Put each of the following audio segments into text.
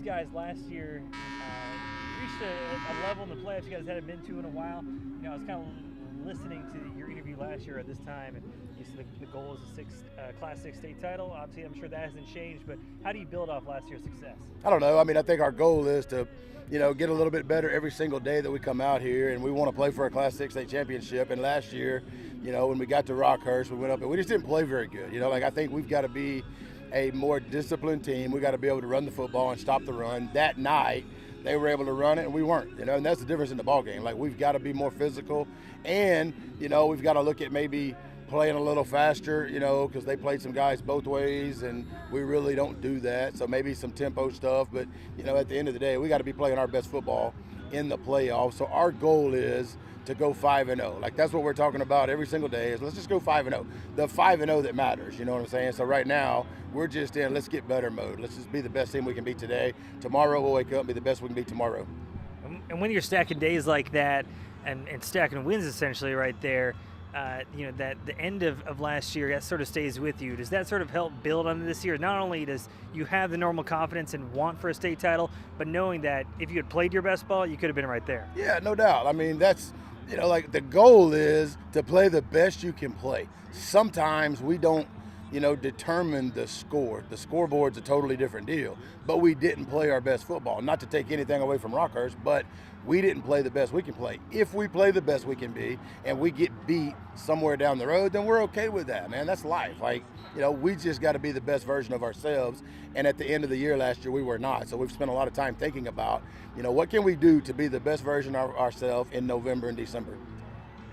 guys last year reached a level in the playoffs you guys hadn't been to in a while. I was kind of listening to your interview last year at this time, and you said the goal is a Class 6 state title. Obviously, I'm sure that hasn't changed, but how do you build off last year's success? I don't know. I mean, I think our goal is to, get a little bit better every single day that we come out here, and we want to play for a Class 6 state championship. And last year, when we got to Rockhurst, we went up and we just didn't play very good. I think we've got to be a more disciplined team. We got to be able to run the football and stop the run. That night, they were able to run it and we weren't, and that's the difference in the ball game. Like, we've got to be more physical, and we've got to look at maybe playing a little faster, because they played some guys both ways and we really don't do that. So maybe some tempo stuff, but at the end of the day, we got to be playing our best football in the playoffs. So our goal is to go 5-0. Like, that's what we're talking about every single day, is let's just go 5-0. The 5-0 that matters, you know what I'm saying? So right now, we're just in let's get better mode. Let's just be the best team we can be today. Tomorrow we'll wake up and be the best we can be tomorrow. And when you're stacking days like that and stacking wins essentially right there, that the end of last year, that sort of stays with you. Does that sort of help build on this year? Not only does you have the normal confidence and want for a state title, but knowing that if you had played your best ball, you could have been right there. Yeah, no doubt. I mean, that's, like, the goal is to play the best you can play. Sometimes we don't, determine the score. The scoreboard's a totally different deal. But we didn't play our best football. Not to take anything away from Rockhurst, but we didn't play the best we can play. If we play the best we can be and we get beat somewhere down the road, then we're okay with that, man. That's life. Like, we just got to be the best version of ourselves. And at the end of the year last year, we were not. So we've spent a lot of time thinking about, what can we do to be the best version of ourselves in November and December.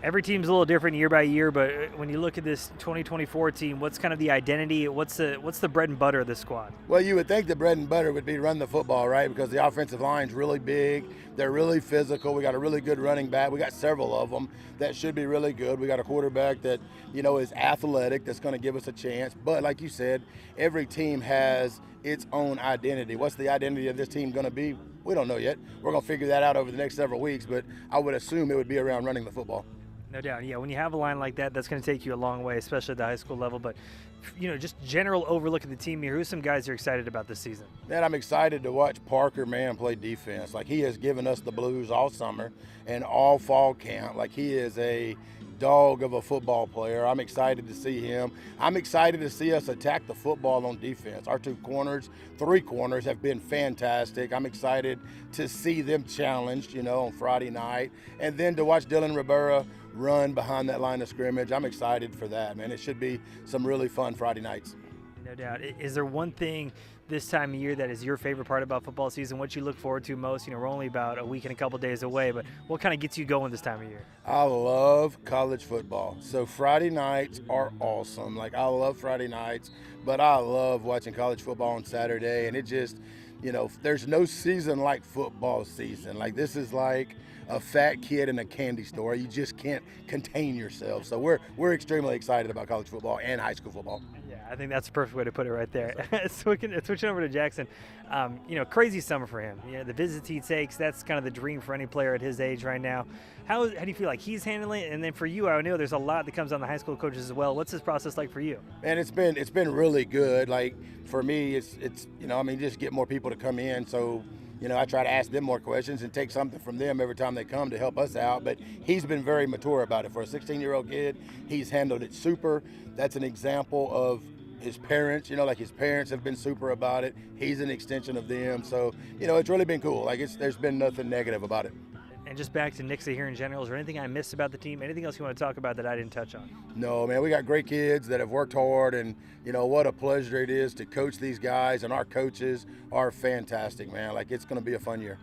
Every team's a little different year by year, but when you look at this 2024 team, what's kind of the identity? What's the bread and butter of this squad? Well, you would think the bread and butter would be run the football, right? Because the offensive line's really big. They're really physical. We got a really good running back. We got several of them that should be really good. We got a quarterback that, is athletic, that's going to give us a chance. But like you said, every team has its own identity. What's the identity of this team going to be? We don't know yet. We're going to figure that out over the next several weeks, but I would assume it would be around running the football. No doubt. Yeah, when you have a line like that, that's going to take you a long way, especially at the high school level. But, just general overlook of the team here. Who's some guys you're excited about this season? Man, I'm excited to watch Parker, man, play defense. Like, he has given us the blues all summer and all fall camp. Like, he is a dog of a football player. I'm excited to see him. I'm excited to see us attack the football on defense. Our three corners have been fantastic. I'm excited to see them challenged, on Friday night. And then to watch Dylan Rivera run behind that line of scrimmage. I'm excited for that, man. It should be some really fun Friday nights. No doubt. Is there one thing this time of year that is your favorite part about football season? What you look forward to most? We're only about a week and a couple days away, but what kind of gets you going this time of year? I love college football. So Friday nights are awesome. Like, I love Friday nights, but I love watching college football on Saturday. And it just, there's no season like football season. Like, this is like a fat kid in a candy store. You just can't contain yourself. So we're extremely excited about college football and high school football. Yeah, I think that's the perfect way to put it right there. Switching over to Jackson, crazy summer for him. The visits he takes, that's kind of the dream for any player at his age right now. How do you feel like he's handling it? And then for you, I know there's a lot that comes on the high school coaches as well. What's this process like for you? And it's been really good. Like, for me, it's just get more people to come in. So, I try to ask them more questions and take something from them every time they come to help us out. But he's been very mature about it. For a 16-year-old kid, he's handled it super. That's an example of his parents. His parents have been super about it. He's an extension of them. So, it's really been cool. Like, there's been nothing negative about it. And just back to Nixa here in general, is there anything I missed about the team? Anything else you want to talk about that I didn't touch on? No, man, we got great kids that have worked hard, and, what a pleasure it is to coach these guys, and our coaches are fantastic, man. Like, it's going to be a fun year.